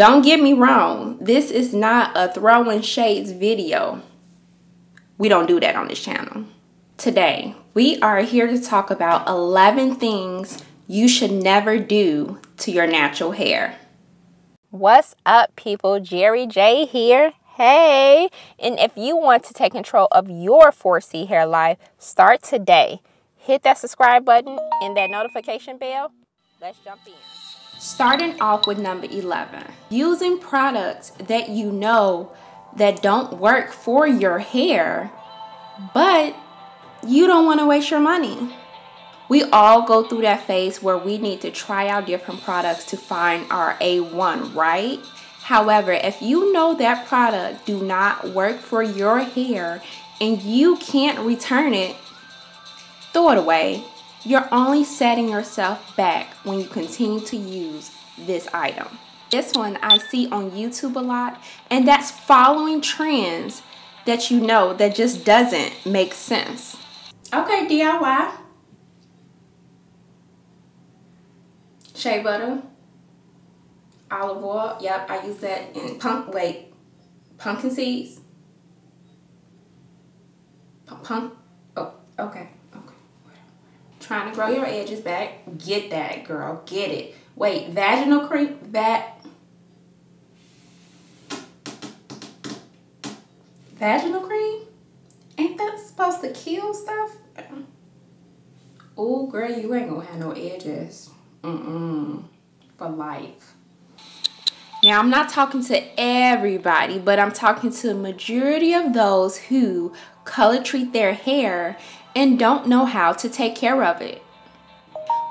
Don't get me wrong, this is not a throwing shades video. We don't do that on this channel. Today, we are here to talk about 11 things you should never do to your natural hair. What's up, people? Jheri J here. Hey, and if you want to take control of your 4C hair life, start today. Hit that subscribe button and that notification bell. Let's jump in. Starting off with number 11, using products that you know that don't work for your hair, but you don't want to waste your money. We all go through that phase where we need to try out different products to find our A1, right? However, if you know that product do not work for your hair and you can't return it, throw it away. You're only setting yourself back when you continue to use this item. This one I see on YouTube a lot, and that's following trends that you know that just doesn't make sense. Okay, DIY. Shea butter, olive oil. Yep, I use that in pumpkin seeds. Oh, okay. Trying to grow your edges back. Get that, girl. Get it. Wait, vaginal cream? Vaginal cream? Ain't that supposed to kill stuff? Oh, girl, you ain't gonna have no edges. For life. Now, I'm not talking to everybody, but I'm talking to the majority of those who color treat their hair and don't know how to take care of it.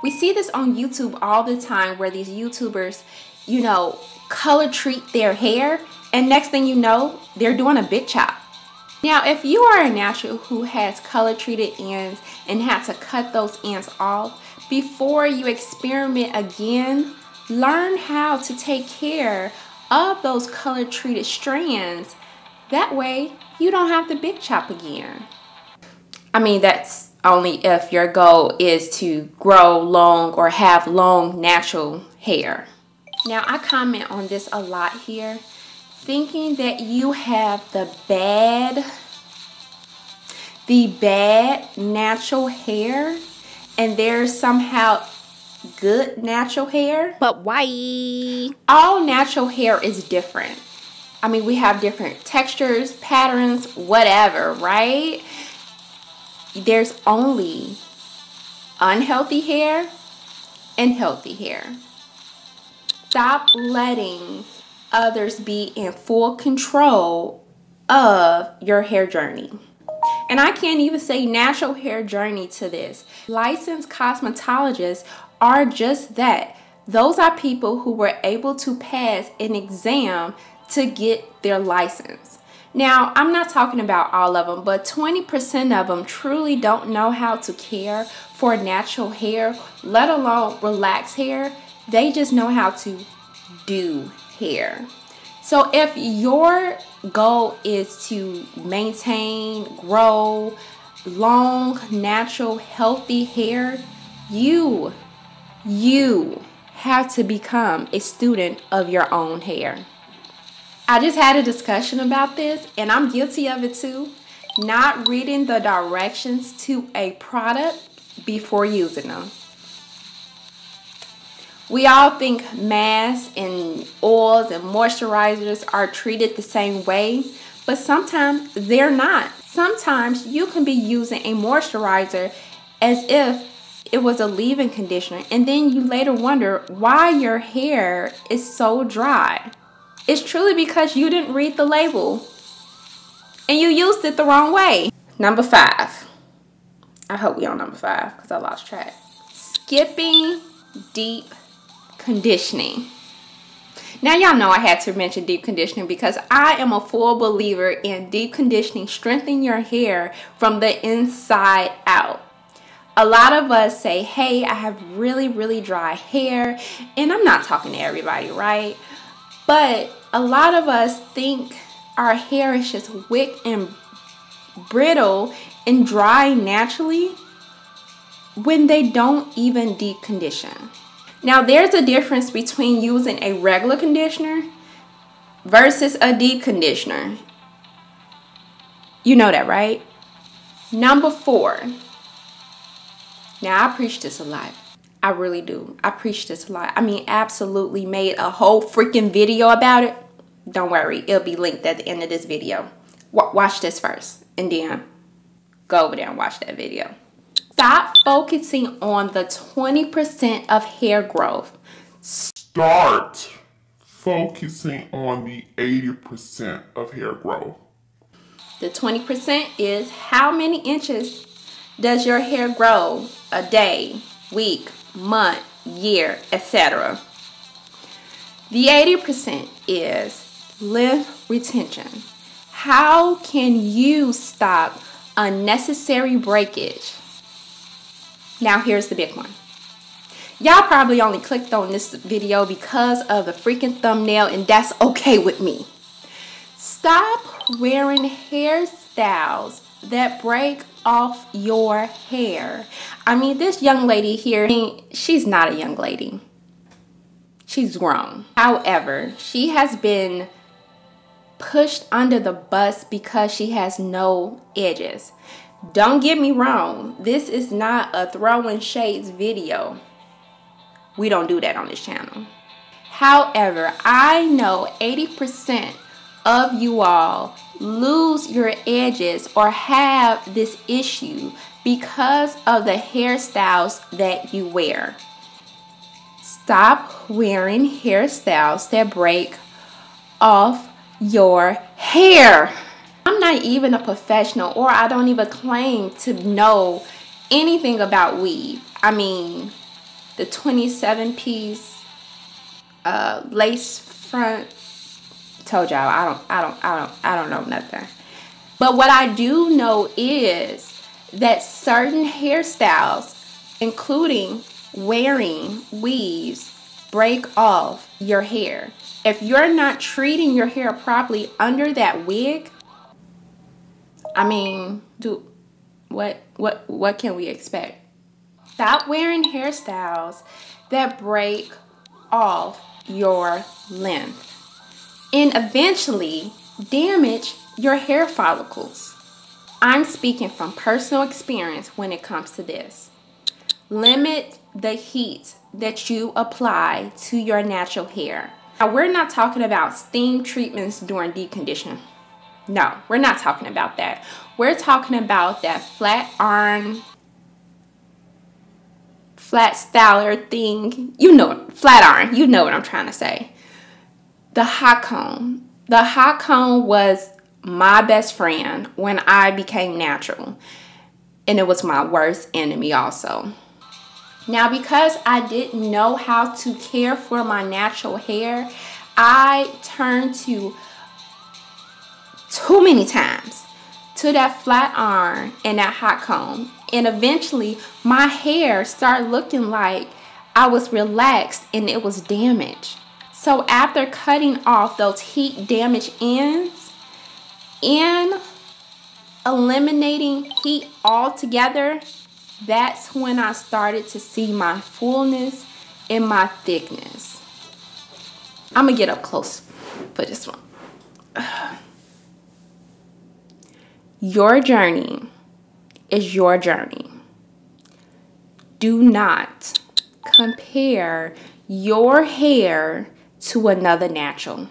We see this on YouTube all the time where these YouTubers, you know, color treat their hair, and next thing you know, they're doing a big chop. Now, if you are a natural who has color treated ends and had to cut those ends off, before you experiment again, learn how to take care of those color treated strands. That way, you don't have to big chop again. I mean, that's only if your goal is to grow long or have long natural hair. Now, I comment on this a lot here, thinking that you have the bad natural hair and there's somehow good natural hair. But why? All natural hair is different. I mean, we have different textures, patterns, whatever, right? There's only unhealthy hair and healthy hair. Stop letting others be in full control of your hair journey. And I can't even say natural hair journey to this. Licensed cosmetologists are just that. Those are people who were able to pass an exam to get their license. Now, I'm not talking about all of them, but 20% of them truly don't know how to care for natural hair, let alone relaxed hair. They just know how to do hair. So if your goal is to maintain, grow long, natural, healthy hair, you have to become a student of your own hair. I just had a discussion about this, and I'm guilty of it too. Not reading the directions to a product before using them. We all think masks and oils and moisturizers are treated the same way, but sometimes they're not. Sometimes you can be using a moisturizer as if it was a leave-in conditioner, and then you later wonder why your hair is so dry. It's truly because you didn't read the label and you used it the wrong way. Number 5. I hope we on number 5 because I lost track. Skipping deep conditioning. Now, y'all know I had to mention deep conditioning because I am a full believer in deep conditioning, strengthening your hair from the inside out. A lot of us say, hey, I have really dry hair, and I'm not talking to everybody, right? But a lot of us think our hair is just wick and brittle and dry naturally when they don't even deep condition. Now, there's a difference between using a regular conditioner versus a deep conditioner. You know that, right? Number 4. Now, I preach this a lot. I really do. I preach this a lot. I mean, absolutely made a whole freaking video about it. Don't worry. It'll be linked at the end of this video. Watch this first. And then go over there and watch that video. Stop focusing on the 20% of hair growth. Start focusing on the 80% of hair growth. The 20% is how many inches does your hair grow a day, week, month, year, etc. The 80% is length retention. How can you stop unnecessary breakage? Now here's the big one. Y'all probably only clicked on this video because of the freaking thumbnail, and that's okay with me. Stop wearing hairstyles that break off your hair. I mean, this young lady here, she's not a young lady. She's grown. However, she has been pushed under the bus because she has no edges. Don't get me wrong. This is not a throwing shades video. We don't do that on this channel. However, I know 80% of you all lose your edges or have this issue because of the hairstyles that you wear. Stop wearing hairstyles that break off your hair. I'm not even a professional, or I don't even claim to know anything about weave. I mean, the 27-piece lace front, told y'all I don't know nothing. But what I do know is that certain hairstyles, including wearing weaves, break off your hair. If you're not treating your hair properly under that wig, I mean, what can we expect? Stop wearing hairstyles that break off your length and eventually damage your hair follicles. I'm speaking from personal experience when it comes to this. Limit the heat that you apply to your natural hair. Now, we're not talking about steam treatments during deep conditioning. No, we're not talking about that. We're talking about that flat iron, flat styler thing. You know, flat iron. You know what I'm trying to say. The hot comb. The hot comb was my best friend when I became natural. And it was my worst enemy also. Now, because I didn't know how to care for my natural hair, I turned to too many times to that flat iron and that hot comb. And eventually, my hair started looking like I was relaxed and it was damaged. So after cutting off those heat damaged ends and eliminating heat altogether, that's when I started to see my fullness and my thickness. I'm gonna get up close for this one. Your journey is your journey. Do not compare your hair to another natural.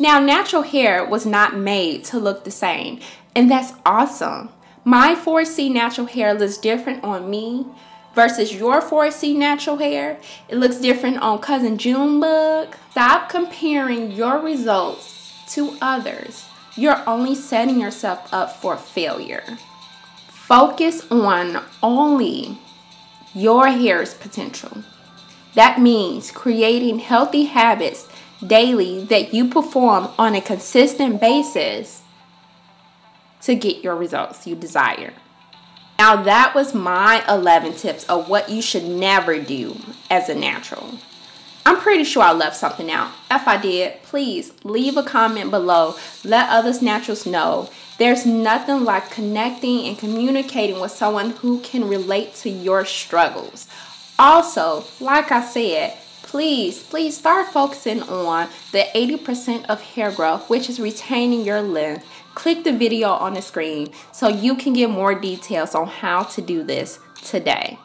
Now, natural hair was not made to look the same, and that's awesome. My 4C natural hair looks different on me versus your 4C natural hair. It looks different on Cousin Junebug. Stop comparing your results to others. You're only setting yourself up for failure. Focus on only your hair's potential. That means creating healthy habits daily that you perform on a consistent basis to get your results you desire. Now, that was my 11 tips of what you should never do as a natural. I'm pretty sure I left something out. If I did, please leave a comment below. Let others naturals know. There's nothing like connecting and communicating with someone who can relate to your struggles. Also, like I said, please start focusing on the 80% of hair growth, which is retaining your length. Click the video on the screen so you can get more details on how to do this today.